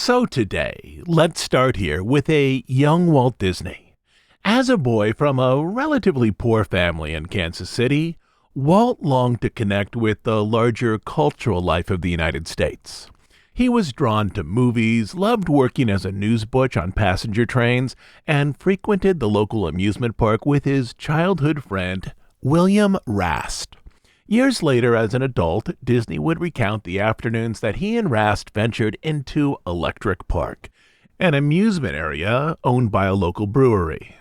So today, let's start here with a young Walt Disney. As a boy from a relatively poor family in Kansas City, Walt longed to connect with the larger cultural life of the United States. He was drawn to movies, loved working as a newsbutch on passenger trains, and frequented the local amusement park with his childhood friend, William Rast. Years later, as an adult, Disney would recount the afternoons that he and Rast ventured into Electric Park, an amusement area owned by a local brewery.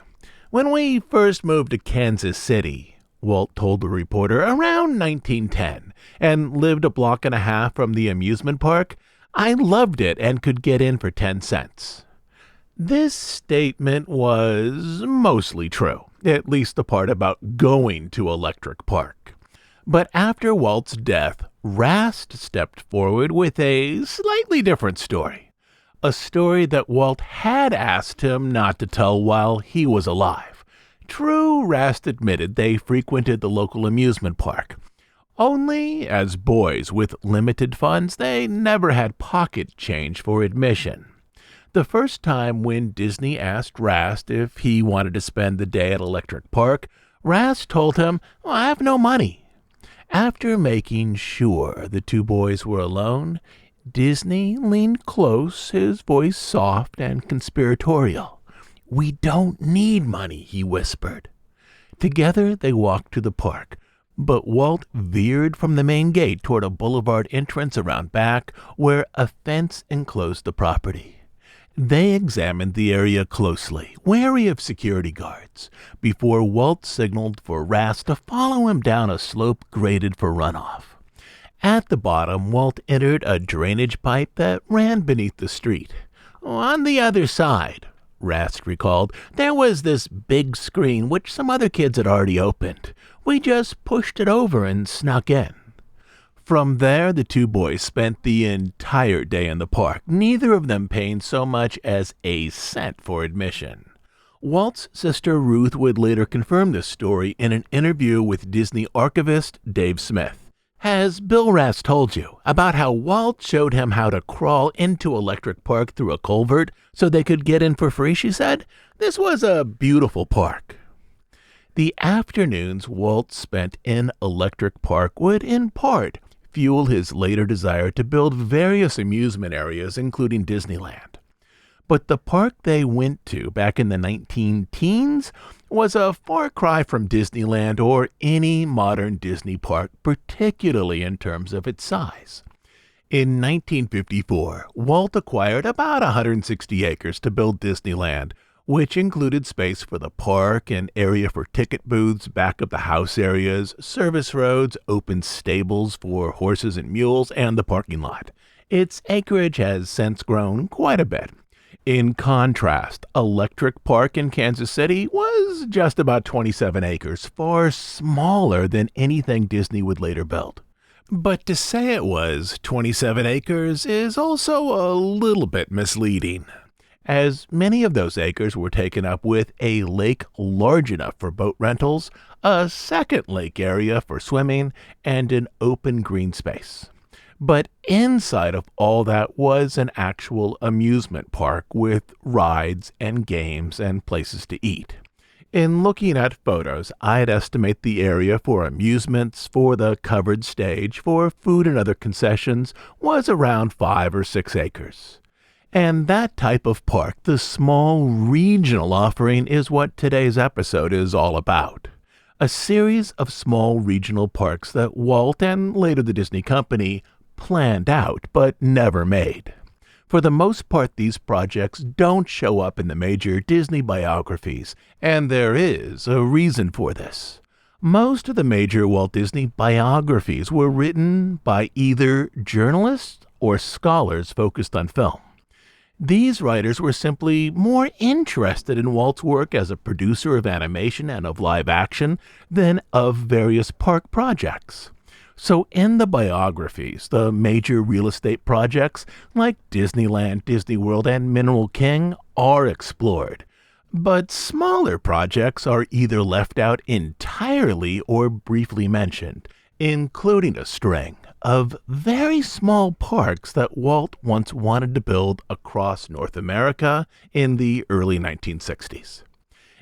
"When we first moved to Kansas City," Walt told the reporter, "around 1910, and lived a block and a half from the amusement park, I loved it and could get in for 10 cents. This statement was mostly true, at least the part about going to Electric Park. But after Walt's death, Rast stepped forward with a slightly different story. A story that Walt had asked him not to tell while he was alive. True, Rast admitted they frequented the local amusement park. Only, as boys with limited funds, they never had pocket change for admission. The first time when Disney asked Rast if he wanted to spend the day at Electric Park, Rast told him, "I have no money." After making sure the two boys were alone, Disney leaned close, his voice soft and conspiratorial. "We don't need money," he whispered. Together they walked to the park, but Walt veered from the main gate toward a boulevard entrance around back where a fence enclosed the property. They examined the area closely, wary of security guards, before Walt signaled for Rast to follow him down a slope graded for runoff. At the bottom, Walt entered a drainage pipe that ran beneath the street. "On the other side," Rast recalled, "there was this big screen which some other kids had already opened. We just pushed it over and snuck in." From there, the two boys spent the entire day in the park, neither of them paying so much as a cent for admission. Walt's sister Ruth would later confirm this story in an interview with Disney archivist Dave Smith. "Has Bill Rast told you about how Walt showed him how to crawl into Electric Park through a culvert so they could get in for free?" she said. "This was a beautiful park." The afternoons Walt spent in Electric Park would, in part, fuel his later desire to build various amusement areas, including Disneyland. But the park they went to back in the 19-teens was a far cry from Disneyland or any modern Disney park, particularly in terms of its size. In 1954, Walt acquired about 160 acres to build Disneyland, which included space for the park, an area for ticket booths, back of the house areas, service roads, open stables for horses and mules, and the parking lot. Its acreage has since grown quite a bit. In contrast, Electric Park in Kansas City was just about 27 acres, far smaller than anything Disney would later build. But to say it was 27 acres is also a little bit misleading, as many of those acres were taken up with a lake large enough for boat rentals, a second lake area for swimming, and an open green space. But inside of all that was an actual amusement park with rides and games and places to eat. In looking at photos, I'd estimate the area for amusements, for the covered stage, for food and other concessions was around 5 or 6 acres. And that type of park, the small regional offering, is what today's episode is all about. A series of small regional parks that Walt and later the Disney Company planned out but never made. For the most part, these projects don't show up in the major Disney biographies, and there is a reason for this. Most of the major Walt Disney biographies were written by either journalists or scholars focused on film. These writers were simply more interested in Walt's work as a producer of animation and of live action than of various park projects. So in the biographies, the major real estate projects like Disneyland, Disney World, and Mineral King are explored. But smaller projects are either left out entirely or briefly mentioned, including a string of very small parks that Walt once wanted to build across North America in the early 1960s.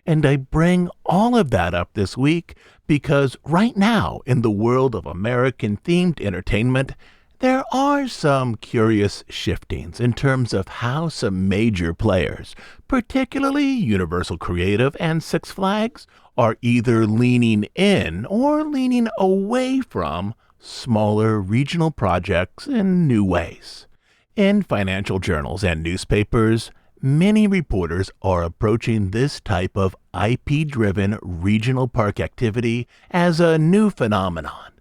And I bring all of that up this week because right now, in the world of American-themed entertainment, there are some curious shiftings in terms of how some major players, particularly Universal Creative and Six Flags, are either leaning in or leaning away from smaller regional projects in new ways. In financial journals and newspapers, many reporters are approaching this type of IP-driven regional park activity as a new phenomenon.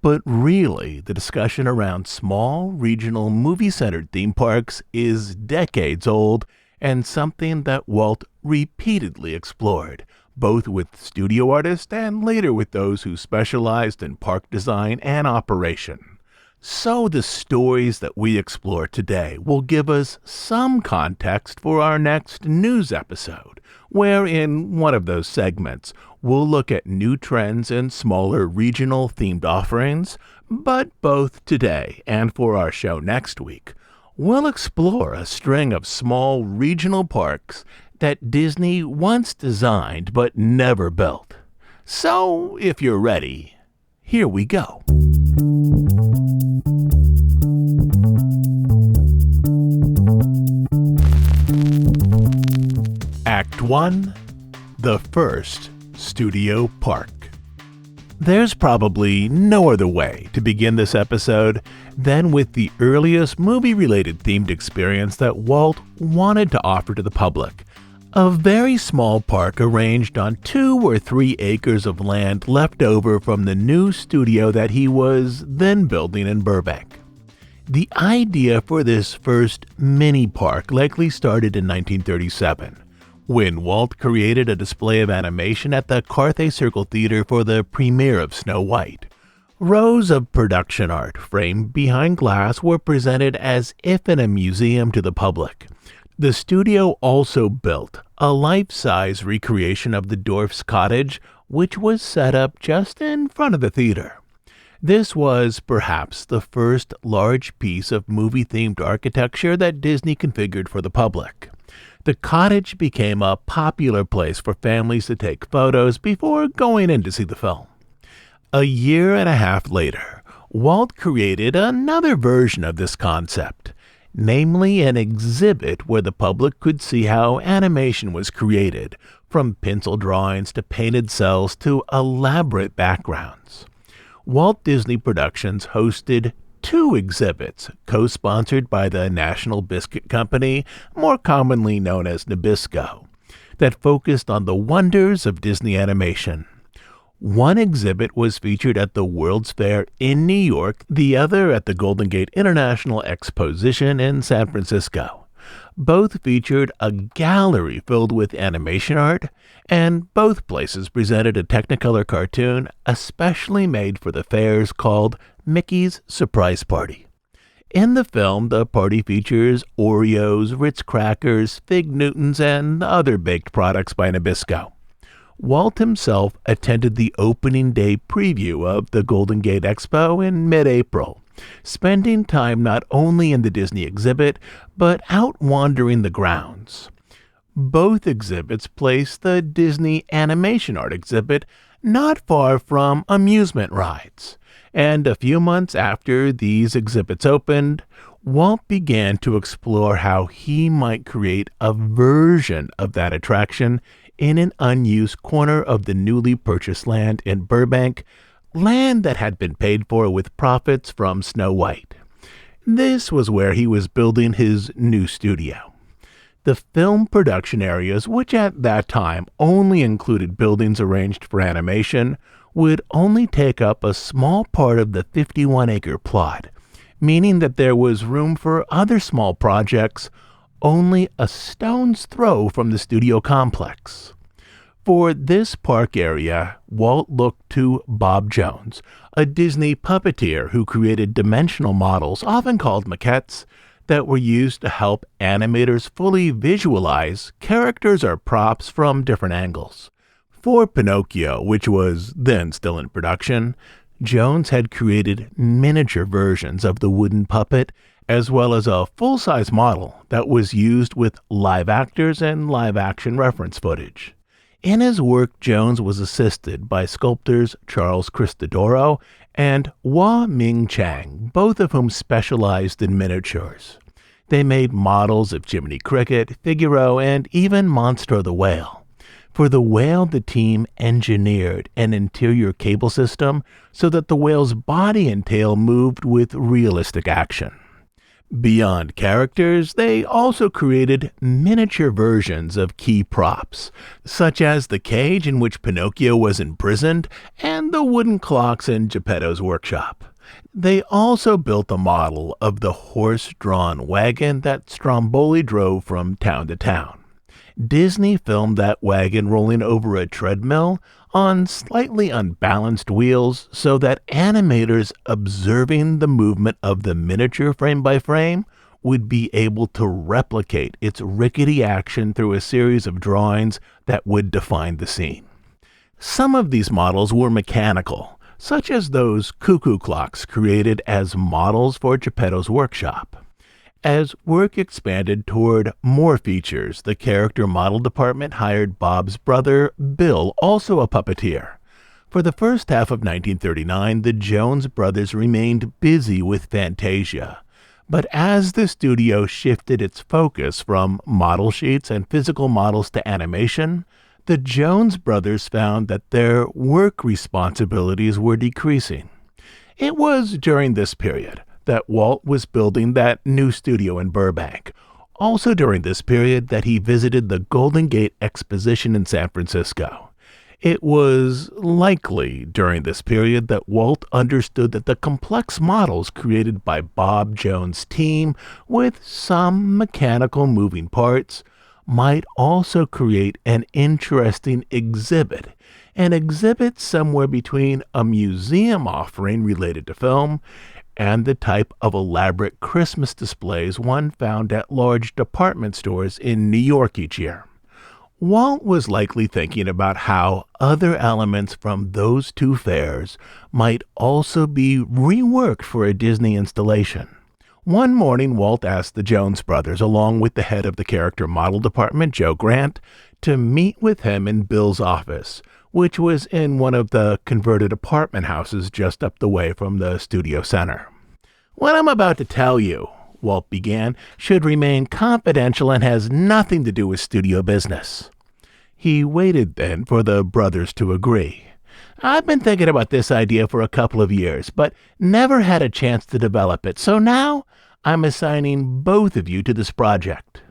But really, the discussion around small, regional, movie-centered theme parks is decades old and something that Walt repeatedly explored, both with studio artists and later with those who specialized in park design and operation. So the stories that we explore today will give us some context for our next news episode, where in one of those segments, we'll look at new trends in smaller regional themed offerings, but both today and for our show next week, we'll explore a string of small regional parks that Disney once designed but never built. So, if you're ready, here we go. Act 1. The first studio park. There's probably no other way to begin this episode than with the earliest movie-related themed experience that Walt wanted to offer to the public. A very small park arranged on 2 or 3 acres of land left over from the new studio that he was then building in Burbank. The idea for this first mini park likely started in 1937, when Walt created a display of animation at the Carthay Circle Theater for the premiere of Snow White. Rows of production art framed behind glass were presented as if in a museum to the public. The studio also built a life-size recreation of the dwarf's cottage, which was set up just in front of the theater. This was perhaps the first large piece of movie-themed architecture that Disney configured for the public. The cottage became a popular place for families to take photos before going in to see the film. A year and a half later, Walt created another version of this concept, namely an exhibit where the public could see how animation was created, from pencil drawings to painted cells to elaborate backgrounds. Walt Disney Productions hosted 2 exhibits co-sponsored by the National Biscuit Company, more commonly known as Nabisco, that focused on the wonders of Disney animation. One exhibit was featured at the World's Fair in New York, the other at the Golden Gate International Exposition in San Francisco. Both featured a gallery filled with animation art, and both places presented a Technicolor cartoon especially made for the fairs called Mickey's Surprise Party. In the film, the party features Oreos, Ritz crackers, Fig Newtons, and other baked products by Nabisco. Walt himself attended the opening day preview of the Golden Gate Expo in mid-April, spending time not only in the Disney exhibit, but out wandering the grounds. Both exhibits placed the Disney Animation Art exhibit not far from amusement rides, and a few months after these exhibits opened, Walt began to explore how he might create a version of that attraction in an unused corner of the newly purchased land in Burbank, land that had been paid for with profits from Snow White. This was where he was building his new studio. The film production areas, which at that time only included buildings arranged for animation, would only take up a small part of the 51-acre plot, meaning that there was room for other small projects only a stone's throw from the studio complex. For this park area, Walt looked to Bob Jones, a Disney puppeteer who created dimensional models, often called maquettes, that were used to help animators fully visualize characters or props from different angles. For Pinocchio, which was then still in production, Jones had created miniature versions of the wooden puppet, as well as a full-size model that was used with live actors and live-action reference footage. In his work, Jones was assisted by sculptors Charles Cristodoro and Hua Ming Chang, both of whom specialized in miniatures. They made models of Jiminy Cricket, Figaro, and even Monstro the Whale. For the whale, the team engineered an interior cable system so that the whale's body and tail moved with realistic action. Beyond characters, they also created miniature versions of key props, such as the cage in which Pinocchio was imprisoned and the wooden clocks in Geppetto's workshop. They also built a model of the horse-drawn wagon that Stromboli drove from town to town. Disney filmed that wagon rolling over a treadmill on slightly unbalanced wheels so that animators observing the movement of the miniature frame by frame would be able to replicate its rickety action through a series of drawings that would define the scene. Some of these models were mechanical, such as those cuckoo clocks created as models for Geppetto's workshop. As work expanded toward more features, the character model department hired Bob's brother, Bill, also a puppeteer. For the first half of 1939, the Jones brothers remained busy with Fantasia. But as the studio shifted its focus from model sheets and physical models to animation, the Jones brothers found that their work responsibilities were decreasing. It was during this period that Walt was building that new studio in Burbank. Also during this period that he visited the Golden Gate Exposition in San Francisco. It was likely during this period that Walt understood that the complex models created by Bob Jones' team, with some mechanical moving parts, might also create an interesting exhibit. An exhibit somewhere between a museum offering related to film and the type of elaborate Christmas displays one found at large department stores in New York each year. Walt was likely thinking about how other elements from those two fairs might also be reworked for a Disney installation. One morning, Walt asked the Jones brothers, along with the head of the character model department, Joe Grant, to meet with him in Bill's office, which was in one of the converted apartment houses just up the way from the studio center. "What I'm about to tell you," Walt began, "should remain confidential and has nothing to do with studio business." He waited then for the brothers to agree. "I've been thinking about this idea for a couple of years, but never had a chance to develop it, so now I'm assigning both of you to this project."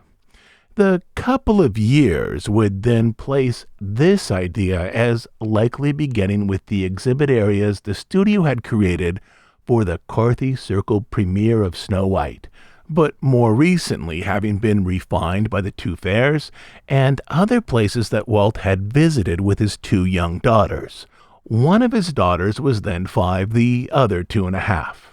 The couple of years would then place this idea as likely beginning with the exhibit areas the studio had created for the Carthy Circle premiere of Snow White, but more recently having been refined by the two fairs and other places that Walt had visited with his two young daughters. One of his daughters was then 5, the other 2.5.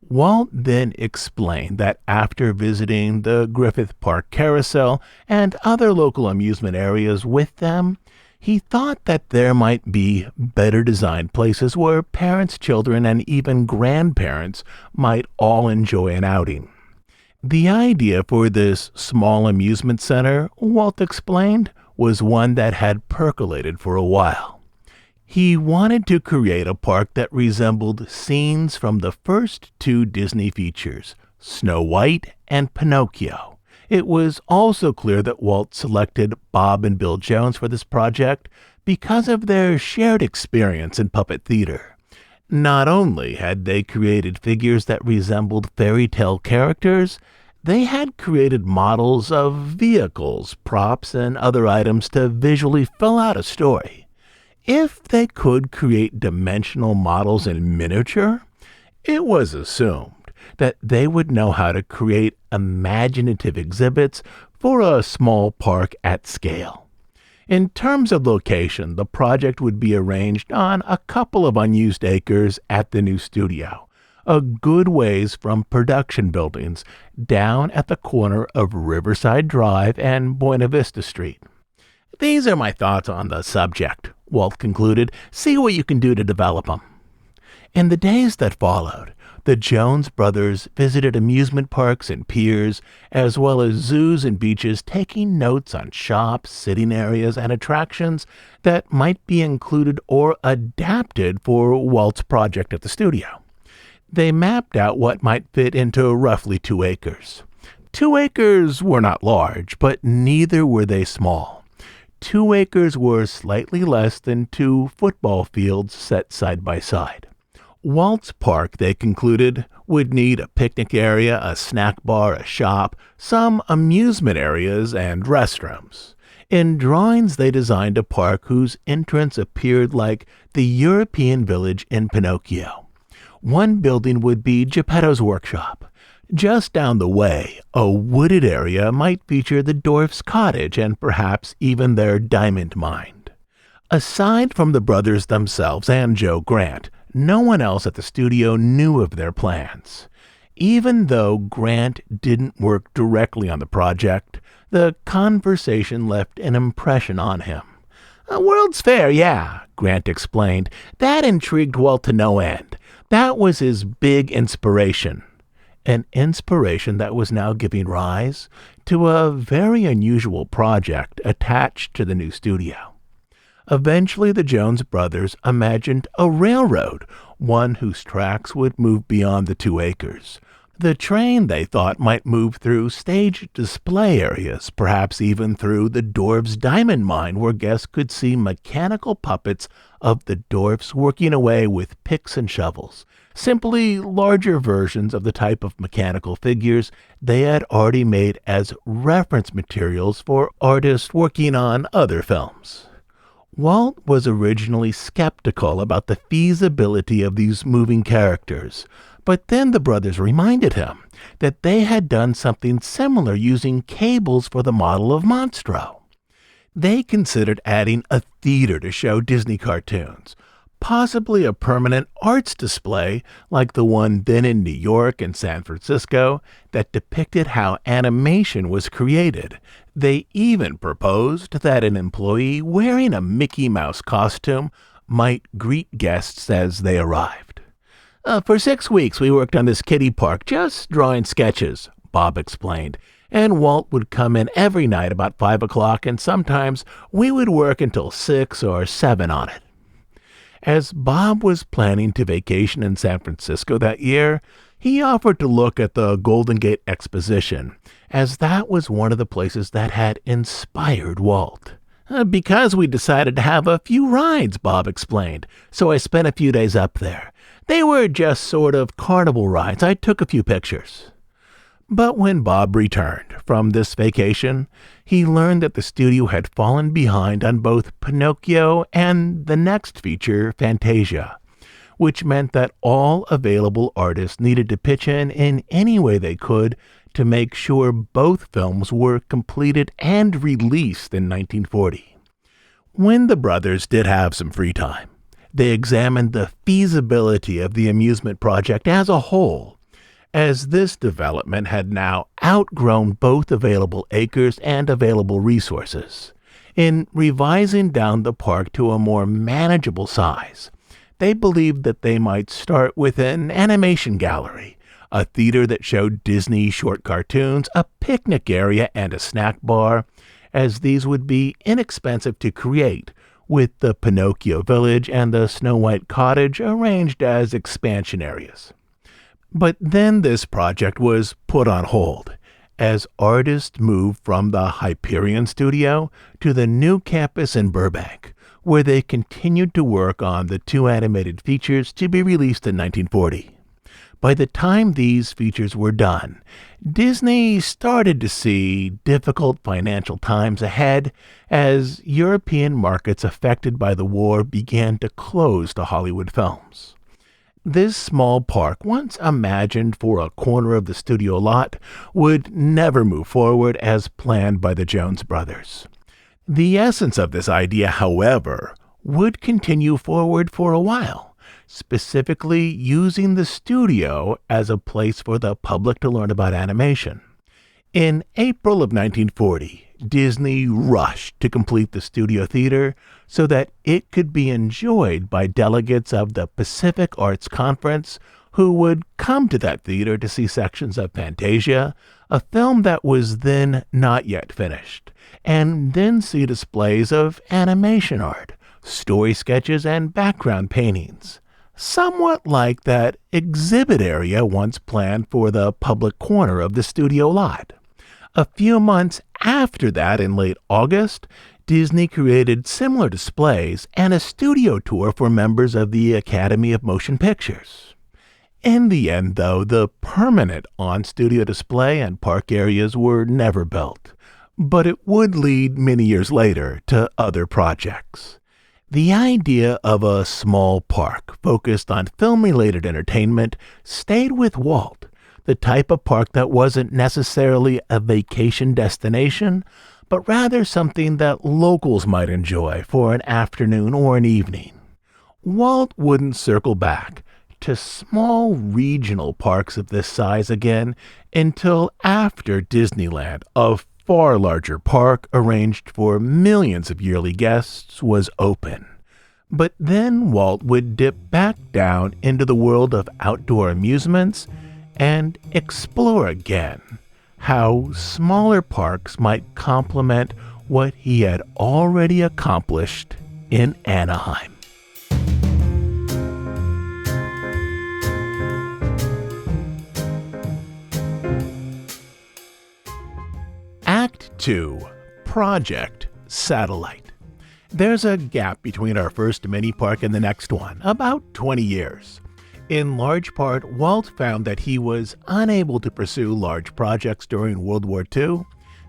Walt then explained that after visiting the Griffith Park Carousel and other local amusement areas with them, he thought that there might be better designed places where parents, children, and even grandparents might all enjoy an outing. The idea for this small amusement center, Walt explained, was one that had percolated for a while. He wanted to create a park that resembled scenes from the first two Disney features, Snow White and Pinocchio. It was also clear that Walt selected Bob and Bill Jones for this project because of their shared experience in puppet theater. Not only had they created figures that resembled fairy tale characters, they had created models of vehicles, props, and other items to visually fill out a story. If they could create dimensional models in miniature, it was assumed that they would know how to create imaginative exhibits for a small park at scale. In terms of location, the project would be arranged on a couple of unused acres at the new studio, a good ways from production buildings down at the corner of Riverside Drive and Buena Vista Street. "These are my thoughts on the subject," Walt concluded. "See what you can do to develop them." In the days that followed, the Jones brothers visited amusement parks and piers, as well as zoos and beaches, taking notes on shops, sitting areas, and attractions that might be included or adapted for Walt's project at the studio. They mapped out what might fit into roughly 2 acres. 2 acres were not large, but neither were they small. 2 acres were slightly less than 2 football fields set side by side. Walt's Park, they concluded, would need a picnic area, a snack bar, a shop, some amusement areas, and restrooms. In drawings, they designed a park whose entrance appeared like the European village in Pinocchio. One building would be Geppetto's workshop. Just down the way, a wooded area might feature the dwarf's cottage and perhaps even their diamond mine. Aside from the brothers themselves and Joe Grant, no one else at the studio knew of their plans. Even though Grant didn't work directly on the project, the conversation left an impression on him. "A World's Fair, yeah," Grant explained. "That intrigued Walt to no end. That was his big inspiration." An inspiration that was now giving rise to a very unusual project attached to the new studio. Eventually, the Jones brothers imagined a railroad, one whose tracks would move beyond the 2 acres. The train, they thought, might move through stage display areas, perhaps even through the dwarf's diamond mine, where guests could see mechanical puppets of the dwarfs working away with picks and shovels, simply larger versions of the type of mechanical figures they had already made as reference materials for artists working on other films. Walt was originally skeptical about the feasibility of these moving characters, but then the brothers reminded him that they had done something similar using cables for the model of Monstro. They considered adding a theater to show Disney cartoons, possibly a permanent arts display like the one then in New York and San Francisco that depicted how animation was created. They even proposed that an employee wearing a Mickey Mouse costume might greet guests as they arrived. For 6 weeks we worked on this kiddie park, just drawing sketches," Bob explained, "and Walt would come in every night about 5 o'clock, and sometimes we would work until 6 or 7 on it." As Bob was planning to vacation in San Francisco that year, he offered to look at the Golden Gate Exposition, as that was one of the places that had inspired Walt. "Because we decided to have a few rides," Bob explained, "so I spent a few days up there. They were just sort of carnival rides. I took a few pictures." But when Bob returned from this vacation, he learned that the studio had fallen behind on both Pinocchio and the next feature, Fantasia, which meant that all available artists needed to pitch in any way they could to make sure both films were completed and released in 1940. When the brothers did have some free time, they examined the feasibility of the amusement project as a whole, as this development had now outgrown both available acres and available resources. In revising down the park to a more manageable size, they believed that they might start with an animation gallery, a theater that showed Disney short cartoons, a picnic area, and a snack bar, as these would be inexpensive to create, with the Pinocchio village and the Snow White cottage arranged as expansion areas. But then this project was put on hold, as artists moved from the Hyperion studio to the new campus in Burbank, where they continued to work on the 2 animated features to be released in 1940. By the time these features were done, Disney started to see difficult financial times ahead as European markets affected by the war began to close to Hollywood films. This small park, once imagined for a corner of the studio lot, would never move forward as planned by the Jones brothers. The essence of this idea, however, would continue forward for a while, specifically using the studio as a place for the public to learn about animation. In April of 1940, Disney rushed to complete the studio theater so that it could be enjoyed by delegates of the Pacific Arts Conference who would come to that theater to see sections of Fantasia, a film that was then not yet finished, and then see displays of animation art, story sketches, and background paintings, somewhat like that exhibit area once planned for the public corner of the studio lot. A few months after that, in late August, Disney created similar displays and a studio tour for members of the Academy of Motion Pictures. In the end, though, the permanent on-studio display and park areas were never built, but it would lead many years later to other projects. The idea of a small park focused on film-related entertainment stayed with Walt, the type of park that wasn't necessarily a vacation destination, but rather something that locals might enjoy for an afternoon or an evening. Walt wouldn't circle back to small regional parks of this size again until after Disneyland, a far larger park arranged for millions of yearly guests, was open. But then Walt would dip back down into the world of outdoor amusements and explore again how smaller parks might complement what he had already accomplished in Anaheim. Act 2. Project Satellite. There's a gap between our first mini park and the next one, about 20 years. In large part, Walt found that he was unable to pursue large projects during World War II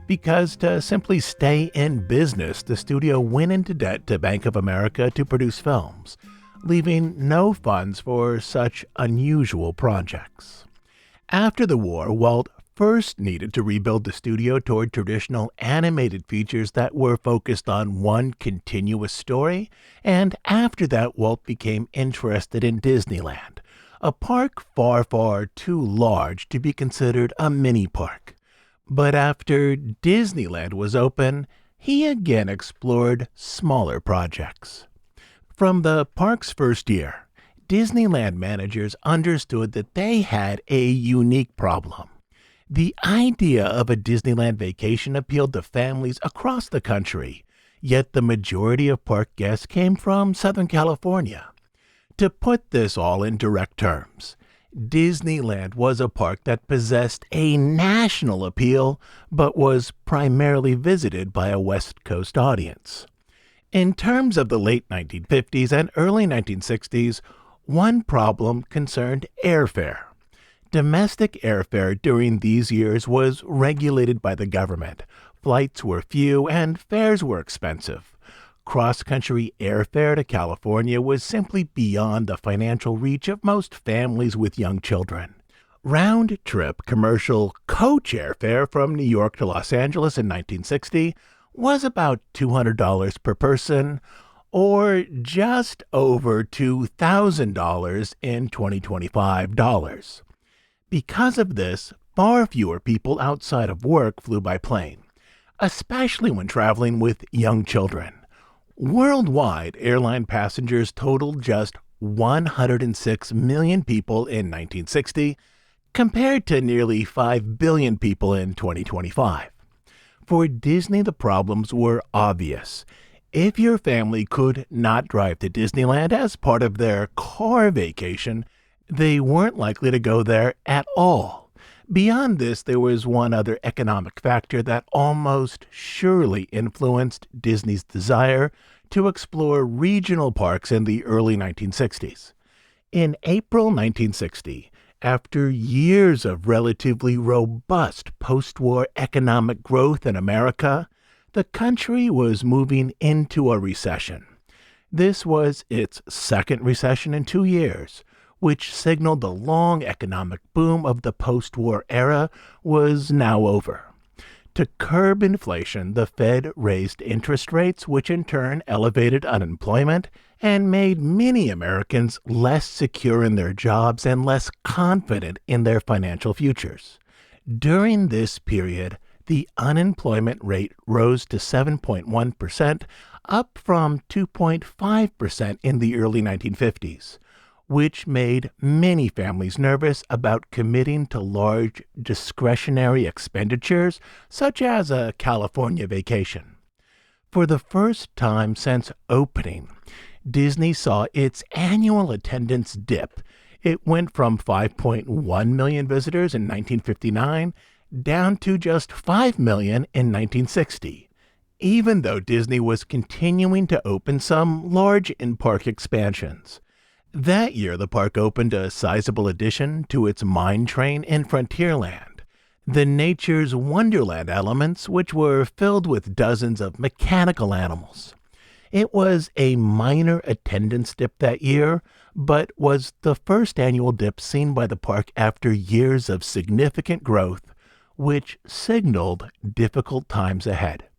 because to simply stay in business, the studio went into debt to Bank of America to produce films, leaving no funds for such unusual projects. After the war, Walt first needed to rebuild the studio toward traditional animated features that were focused on one continuous story, and after that Walt became interested in Disneyland, a park far, far too large to be considered a mini park. But after Disneyland was open, he again explored smaller projects. From the park's first year, Disneyland managers understood that they had a unique problem. The idea of a Disneyland vacation appealed to families across the country, yet the majority of park guests came from Southern California. To put this all in direct terms, Disneyland was a park that possessed a national appeal, but was primarily visited by a West Coast audience. In terms of the late 1950s and early 1960s, one problem concerned airfare. Domestic airfare during these years was regulated by the government. Flights were few and fares were expensive. Cross-country airfare to California was simply beyond the financial reach of most families with young children. Round-trip commercial coach airfare from New York to Los Angeles in 1960 was about $200 per person, or just over $2,000 in 2025 dollars. Because of this, far fewer people outside of work flew by plane, especially when traveling with young children. Worldwide, airline passengers totaled just 106 million people in 1960, compared to nearly 5 billion people in 2025. For Disney, the problems were obvious. If your family could not drive to Disneyland as part of their car vacation, they weren't likely to go there at all. Beyond this, there was one other economic factor that almost surely influenced Disney's desire to explore regional parks in the early 1960s. In April 1960, after years of relatively robust post-war economic growth in America, the country was moving into a recession. This was its second recession in 2 years, which signaled the long economic boom of the post-war era was now over. To curb inflation, the Fed raised interest rates, which in turn elevated unemployment and made many Americans less secure in their jobs and less confident in their financial futures. During this period, the unemployment rate rose to 7.1%, up from 2.5% in the early 1950s, which made many families nervous about committing to large discretionary expenditures, such as a California vacation. For the first time since opening, Disney saw its annual attendance dip. It went from 5.1 million visitors in 1959 down to just 5 million in 1960, even though Disney was continuing to open some large in-park expansions. That year, the park opened a sizable addition to its mine train in Frontierland, the Nature's Wonderland elements, which were filled with dozens of mechanical animals. It was a minor attendance dip that year, but was the first annual dip seen by the park after years of significant growth, which signaled difficult times ahead.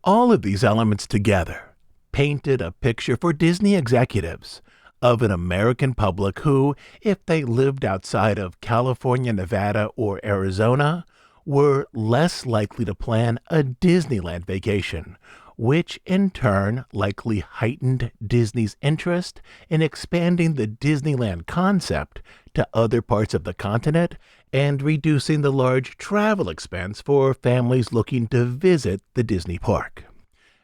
All of these elements together painted a picture for Disney executives of an American public who, if they lived outside of California, Nevada, or Arizona, were less likely to plan a Disneyland vacation, which in turn likely heightened Disney's interest in expanding the Disneyland concept to other parts of the continent and reducing the large travel expense for families looking to visit the Disney park.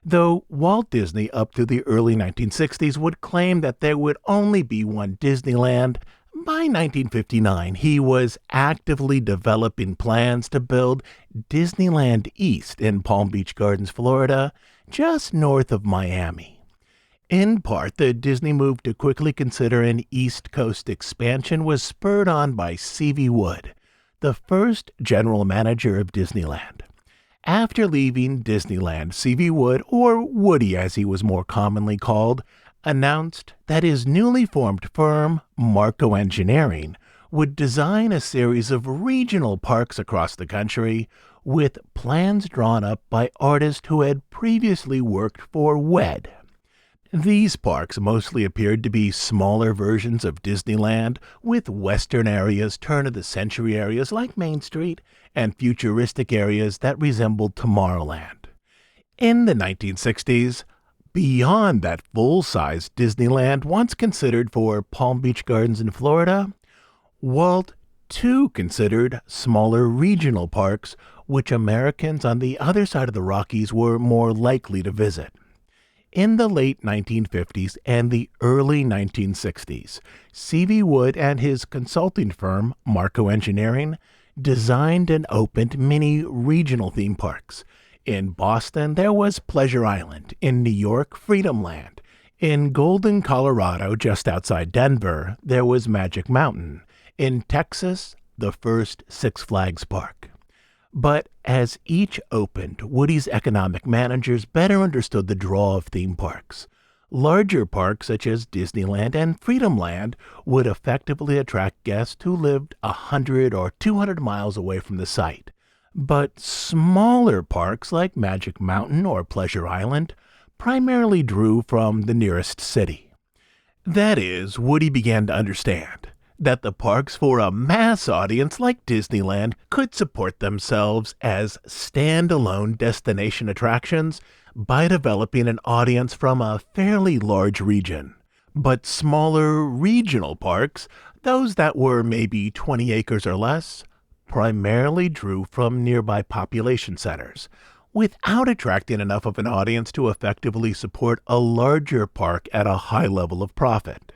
Though Walt Disney up to the early 1960s would claim that there would only be one Disneyland, by 1959 he was actively developing plans to build Disneyland East in Palm Beach Gardens, Florida, just north of Miami. In part, the Disney move to quickly consider an East Coast expansion was spurred on by C.V. Wood, the first general manager of Disneyland. After leaving Disneyland, C.V. Wood, or Woody as he was more commonly called, announced that his newly formed firm, Marco Engineering, would design a series of regional parks across the country with plans drawn up by artists who had previously worked for WED. These parks mostly appeared to be smaller versions of Disneyland, with Western areas, turn-of-the-century areas like Main Street, and futuristic areas that resembled Tomorrowland. In the 1960s, beyond that full-size Disneyland once considered for Palm Beach Gardens in Florida, Walt too considered smaller regional parks which Americans on the other side of the Rockies were more likely to visit. In the late 1950s and the early 1960s, C.V. Wood and his consulting firm, Marco Engineering, designed and opened many regional theme parks. In Boston, there was Pleasure Island. In New York, Freedomland. In Golden, Colorado, just outside Denver, there was Magic Mountain. In Texas, the first Six Flags park. But as each opened, Woody's economic managers better understood the draw of theme parks. Larger parks such as Disneyland and Freedomland would effectively attract guests who lived 100 or 200 miles away from the site. But smaller parks like Magic Mountain or Pleasure Island primarily drew from the nearest city. That is, Woody began to understand that the parks for a mass audience like Disneyland could support themselves as standalone destination attractions by developing an audience from a fairly large region. But smaller regional parks, those that were maybe 20 acres or less, primarily drew from nearby population centers, without attracting enough of an audience to effectively support a larger park at a high level of profit.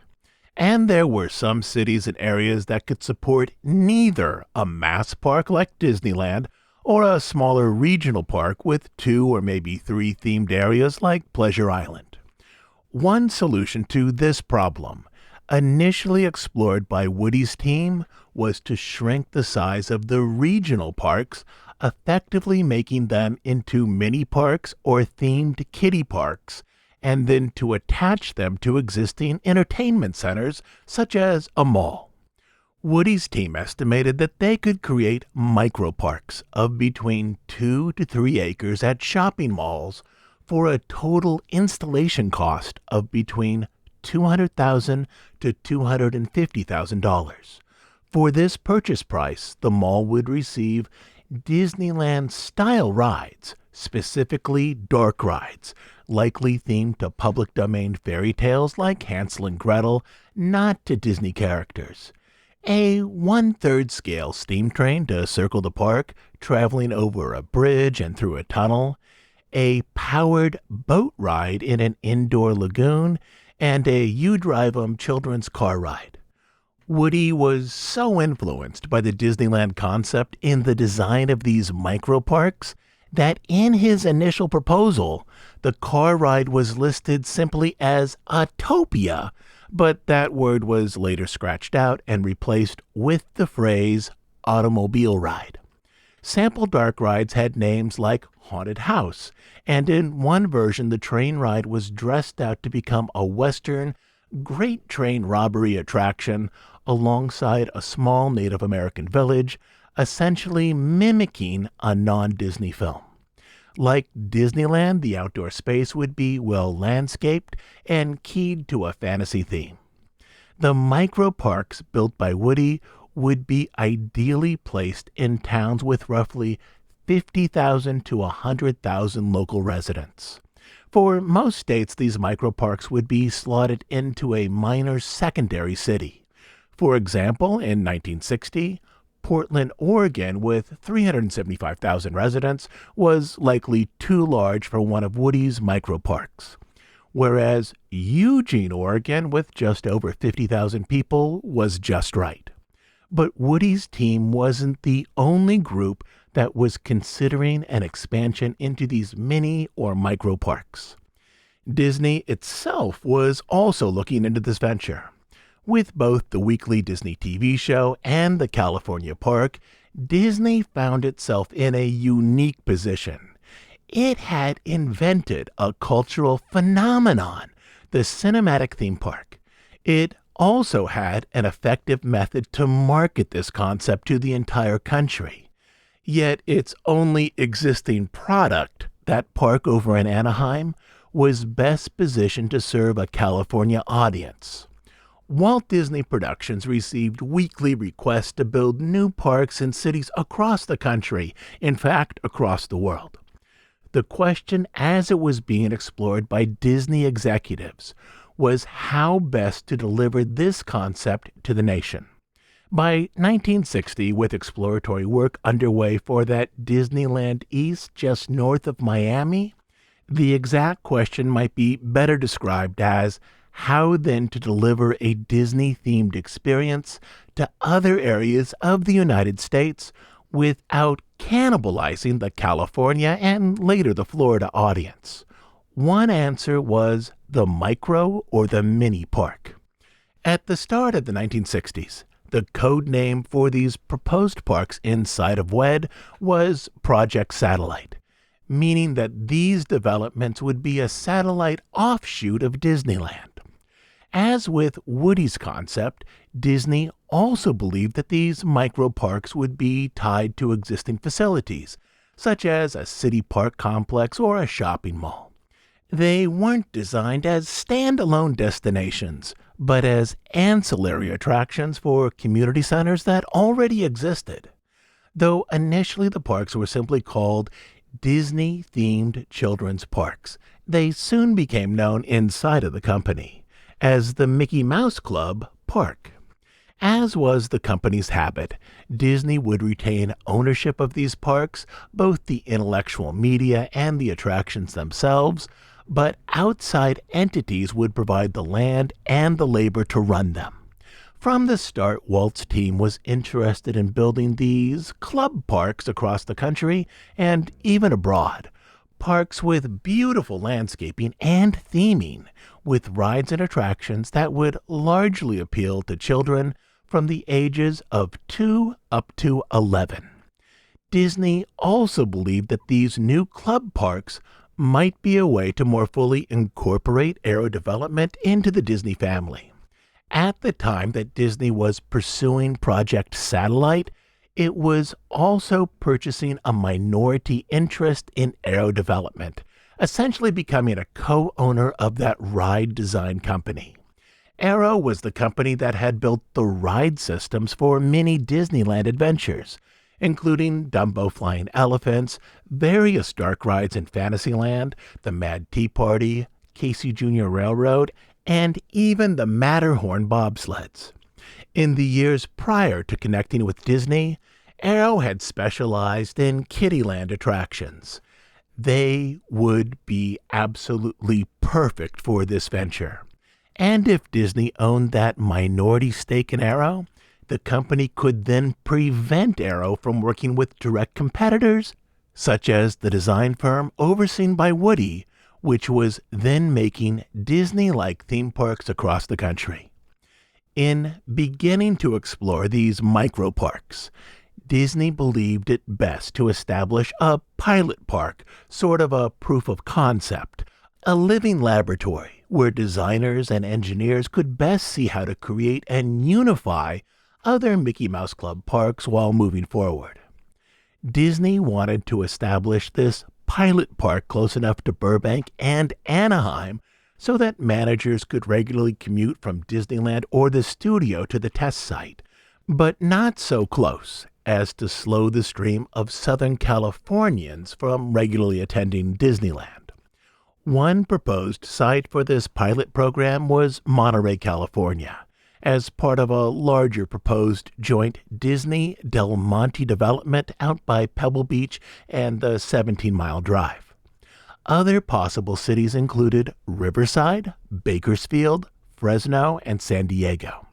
And there were some cities and areas that could support neither a mass park like Disneyland or a smaller regional park with 2 or maybe 3 themed areas like Pleasure Island. One solution to this problem, initially explored by Woody's team, was to shrink the size of the regional parks, effectively making them into mini parks or themed kiddie parks, and then to attach them to existing entertainment centers such as a mall. Woody's team estimated that they could create microparks of between 2 to 3 acres at shopping malls for a total installation cost of between $200,000 to $250,000. For this purchase price, the mall would receive Disneyland-style rides, specifically dark rides, likely themed to public domain fairy tales like Hansel and Gretel, not to Disney characters. A 1/3 scale steam train to circle the park, traveling over a bridge and through a tunnel, a powered boat ride in an indoor lagoon, and a You Drive 'em children's car ride. Woody was so influenced by the Disneyland concept in the design of these micro parks that in his initial proposal, the car ride was listed simply as Autopia, but that word was later scratched out and replaced with the phrase automobile ride. Sample dark rides had names like Haunted House, and in one version the train ride was dressed out to become a Western great train robbery attraction alongside a small Native American village, essentially mimicking a non-Disney film. Like Disneyland, the outdoor space would be well landscaped and keyed to a fantasy theme. The micro parks built by Woody would be ideally placed in towns with roughly 50,000 to 100,000 local residents. For most states, these micro parks would be slotted into a minor secondary city. For example, in 1960, Portland, Oregon, with 375,000 residents, was likely too large for one of Woody's micro parks, whereas Eugene, Oregon, with just over 50,000 people, was just right. But Woody's team wasn't the only group that was considering an expansion into these mini or micro parks. Disney itself was also looking into this venture. With both the weekly Disney TV show and the California park, Disney found itself in a unique position. It had invented a cultural phenomenon, the cinematic theme park. It also had an effective method to market this concept to the entire country. Yet its only existing product, that park over in Anaheim, was best positioned to serve a California audience. Walt Disney Productions received weekly requests to build new parks in cities across the country, in fact, across the world. The question as it was being explored by Disney executives was how best to deliver this concept to the nation. By 1960, with exploratory work underway for that Disneyland East just north of Miami, the exact question might be better described as how then to deliver a Disney-themed experience to other areas of the United States without cannibalizing the California and later the Florida audience. One answer was the micro or the mini park. At the start of the 1960s, the code name for these proposed parks inside of WED was Project Satellite, meaning that these developments would be a satellite offshoot of Disneyland. As with Woody's concept, Disney also believed that these micro parks would be tied to existing facilities, such as a city park complex or a shopping mall. They weren't designed as standalone destinations, but as ancillary attractions for community centers that already existed. Though initially the parks were simply called Disney-themed children's parks, they soon became known inside of the company as the Mickey Mouse Club Park. As was the company's habit, Disney would retain ownership of these parks, both the intellectual media and the attractions themselves, but outside entities would provide the land and the labor to run them. From the start, Walt's team was interested in building these club parks across the country and even abroad. Parks with beautiful landscaping and theming, with rides and attractions that would largely appeal to children from the ages of 2 up to 11. Disney also believed that these new club parks might be a way to more fully incorporate aero development into the Disney family. At the time that Disney was pursuing Project Satellite, it was also purchasing a minority interest in aero development, essentially becoming a co-owner of that ride design company. Aero was the company that had built the ride systems for many Disneyland adventures, including Dumbo flying elephants, various dark rides in Fantasyland, the Mad Tea Party, Casey Jr. Railroad, and even the Matterhorn bobsleds. In the years prior to connecting with Disney, Arrow had specialized in Kiddyland attractions. They would be absolutely perfect for this venture. And if Disney owned that minority stake in Arrow, the company could then prevent Arrow from working with direct competitors, such as the design firm overseen by Woody, which was then making Disney-like theme parks across the country. In beginning to explore these micro-parks, Disney believed it best to establish a pilot park, sort of a proof of concept, a living laboratory where designers and engineers could best see how to create and unify other Mickey Mouse Club parks while moving forward. Disney wanted to establish this pilot park close enough to Burbank and Anaheim so that managers could regularly commute from Disneyland or the studio to the test site, but not so close as to slow the stream of Southern Californians from regularly attending Disneyland. One proposed site for this pilot program was Monterey, California, as part of a larger proposed joint Disney Del Monte development out by Pebble Beach and the 17-mile drive. Other possible cities included Riverside, Bakersfield, Fresno, and San Diego.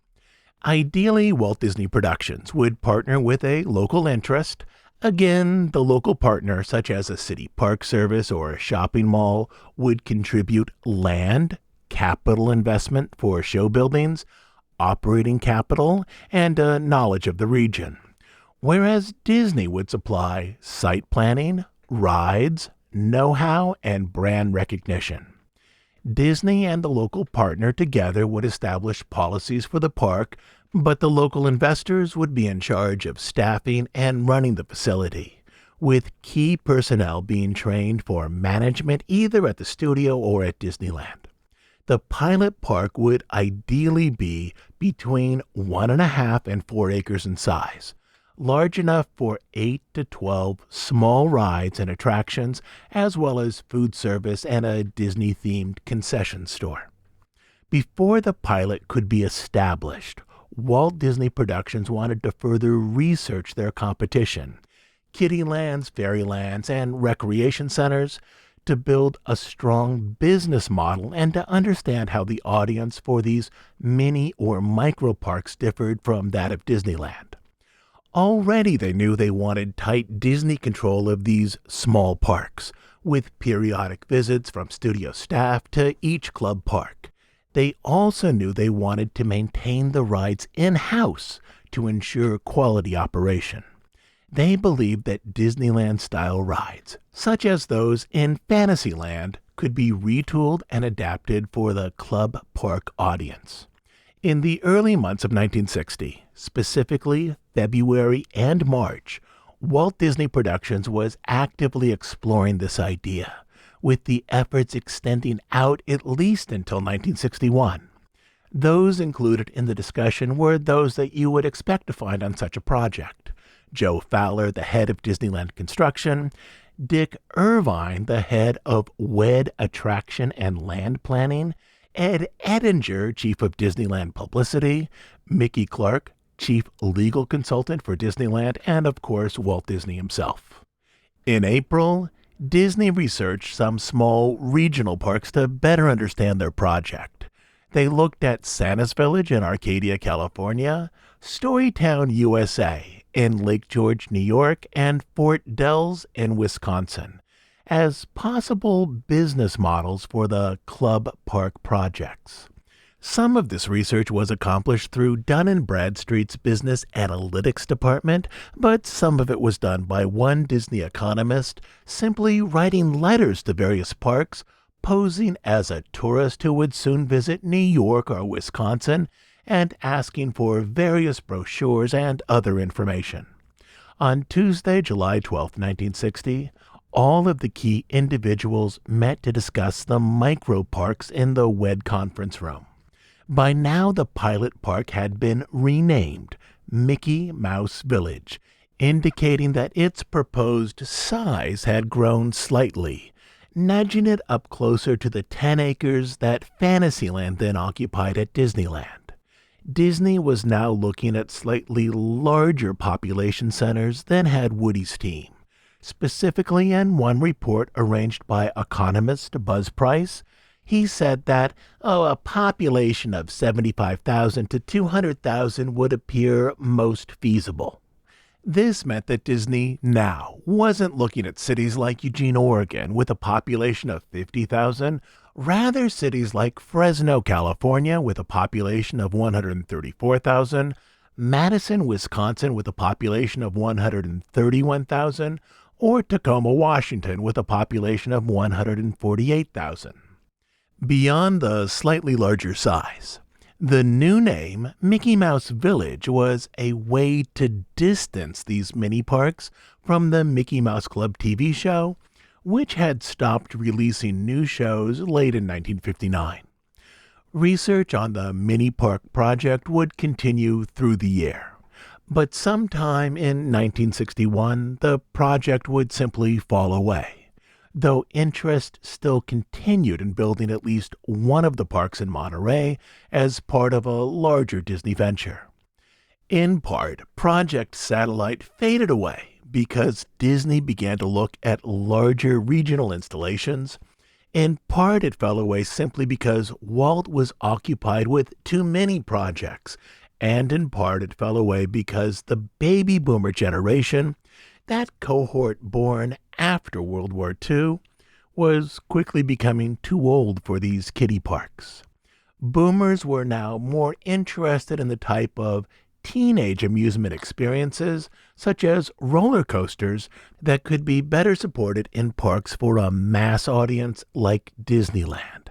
Ideally, Walt Disney Productions would partner with a local interest. Again, the local partner, such as a city park service or a shopping mall, would contribute land, capital investment for show buildings, operating capital, and a knowledge of the region, whereas Disney would supply site planning, rides, know-how, and brand recognition. Disney and the local partner together would establish policies for the park, but the local investors would be in charge of staffing and running the facility, with key personnel being trained for management either at the studio or at Disneyland. The pilot park would ideally be between 1.5 and 4 acres in size, large enough for 8 to 12 small rides and attractions, as well as food service and a Disney-themed concession store. Before the pilot could be established, Walt Disney Productions wanted to further research their competition, Kiddylands, Fairylands, and recreation centers, to build a strong business model and to understand how the audience for these mini or micro parks differed from that of Disneyland. Already they knew they wanted tight Disney control of these small parks, with periodic visits from studio staff to each club park. They also knew they wanted to maintain the rides in-house to ensure quality operation. They believed that Disneyland-style rides, such as those in Fantasyland, could be retooled and adapted for the club park audience. In the early months of 1960, specifically February and March, Walt Disney Productions was actively exploring this idea, with the efforts extending out at least until 1961. Those included in the discussion were those that you would expect to find on such a project: Joe Fowler, the head of Disneyland Construction; Dick Irvine, the head of WED Attraction and Land Planning; Ed Edinger, chief of Disneyland Publicity; Mickey Clark, chief legal consultant for Disneyland; and of course Walt Disney himself. In April, Disney researched some small regional parks to better understand their project. They looked at Santa's Village in Arcadia, California, Storytown, USA in Lake George, New York, and Fort Dells in Wisconsin as possible business models for the club park projects. Some of this research was accomplished through Dun & Bradstreet's Business Analytics Department, but some of it was done by one Disney economist simply writing letters to various parks, posing as a tourist who would soon visit New York or Wisconsin, and asking for various brochures and other information. On Tuesday, July 12, 1960, all of the key individuals met to discuss the micro parks in the WED conference room. By now, the pilot park had been renamed Mickey Mouse Village indicating that its proposed size had grown slightly, nudging it up closer to the 10 acres that Fantasyland then occupied at Disneyland. Disney was now looking at slightly larger population centers than had Woody's team. Specifically, in one report arranged by economist Buzz Price, he said that, a population of 75,000 to 200,000 would appear most feasible. This meant that Disney now wasn't looking at cities like Eugene, Oregon, with a population of 50,000, rather cities like Fresno, California, with a population of 134,000, Madison, Wisconsin, with a population of 131,000, or Tacoma, Washington, with a population of 148,000. Beyond the slightly larger size, the new name, Mickey Mouse Village, was a way to distance these mini parks from the Mickey Mouse Club TV show, which had stopped releasing new shows late in 1959. Research on the mini park project would continue through the year, but sometime in 1961, the project would simply fall away, though interest still continued in building at least one of the parks in Monterey as part of a larger Disney venture. In part, Project Satellite faded away because Disney began to look at larger regional installations. In part, it fell away simply because Walt was occupied with too many projects, and in part, it fell away because the baby boomer generation, that cohort born after World War II, was quickly becoming too old for these kiddie parks. Boomers were now more interested in the type of teenage amusement experiences, such as roller coasters, that could be better supported in parks for a mass audience like Disneyland.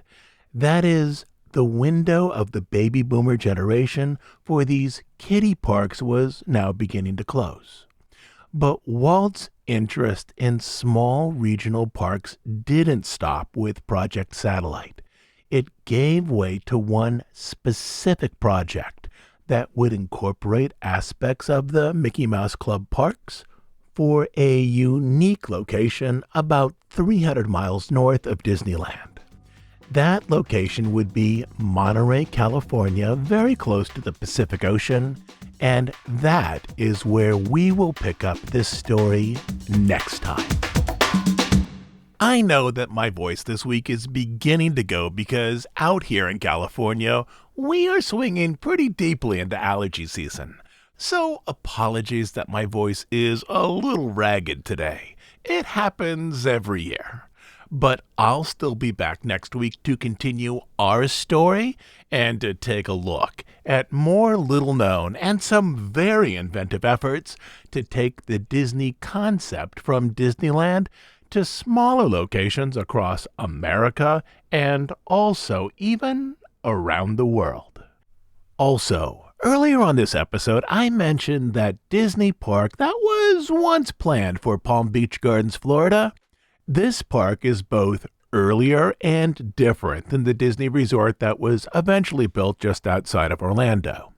That is, the window of the baby boomer generation for these kiddie parks was now beginning to close. But Walt's interest in small regional parks didn't stop with Project Satellite. It gave way to one specific project that would incorporate aspects of the Mickey Mouse Club parks for a unique location about 300 miles north of Disneyland. That location would be Monterey, California, very close to the Pacific Ocean, and that is where we will pick up this story next time. I know that my voice this week is beginning to go because out here in California, we are swinging pretty deeply into allergy season. So apologies that my voice is a little ragged today. It happens every year. But I'll still be back next week to continue our story and to take a look at more little-known and some very inventive efforts to take the Disney concept from Disneyland to smaller locations across America and also even around the world. Also, earlier on this episode, I mentioned that Disney park that was once planned for Palm Beach Gardens, Florida. This park is both earlier and different than the Disney resort that was eventually built just outside of Orlando.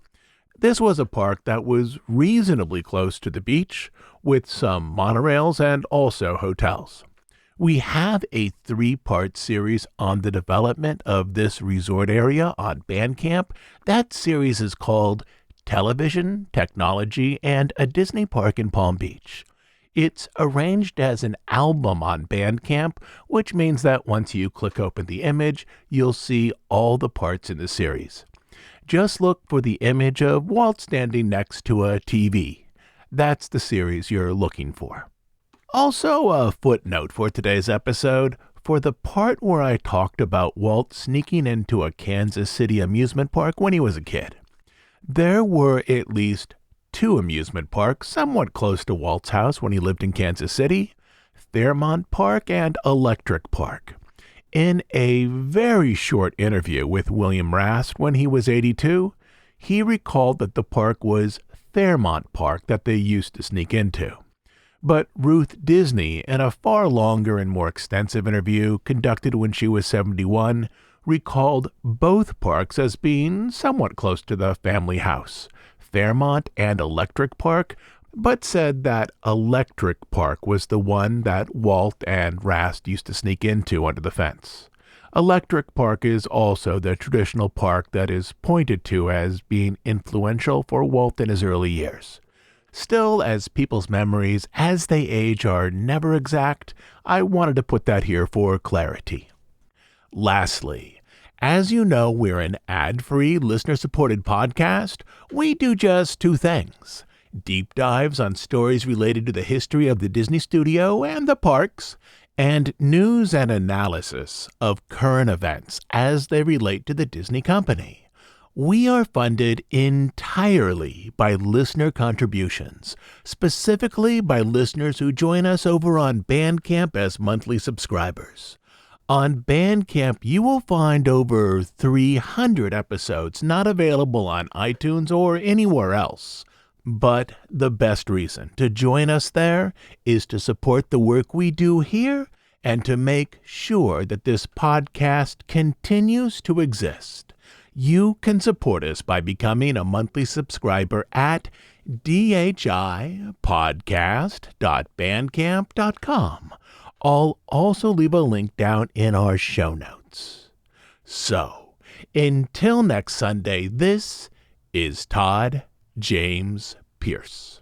This was a park that was reasonably close to the beach, with some monorails and also hotels. We have a 3-part series on the development of this resort area on Bandcamp. That series is called Television, Technology, and a Disney Park in Palm Beach. It's arranged as an album on Bandcamp, which means that once you click open the image, you'll see all the parts in the series. Just look for the image of Walt standing next to a TV. That's the series you're looking for. Also, a footnote for today's episode. For the part where I talked about Walt sneaking into a Kansas City amusement park when he was a kid, there were at least 2 amusement parks somewhat close to Walt's house when he lived in Kansas City, Fairmont Park and Electric Park. In a very short interview with William Rast when he was 82, he recalled that the park was Fairmont Park that they used to sneak into. But Ruth Disney, in a far longer and more extensive interview conducted when she was 71, recalled both parks as being somewhat close to the family house. Fairmont and Electric Park but said that Electric Park was the one that Walt and Rast used to sneak into under the fence. Electric Park is also the traditional park that is pointed to as being influential for Walt in his early years. Still, as people's memories as they age are never exact, I wanted to put that here for clarity. Lastly, as you know, we're an ad-free, listener-supported podcast. We do just two things: deep dives on stories related to the history of the Disney studio and the parks, and news and analysis of current events as they relate to the Disney company. We are funded entirely by listener contributions, specifically by listeners who join us over on Bandcamp as monthly subscribers. On Bandcamp, you will find over 300 episodes not available on iTunes or anywhere else. But the best reason to join us there is to support the work we do here and to make sure that this podcast continues to exist. You can support us by becoming a monthly subscriber at dhipodcast.bandcamp.com. I'll also leave a link down in our show notes. So, until next Sunday, this is Todd James Pierce.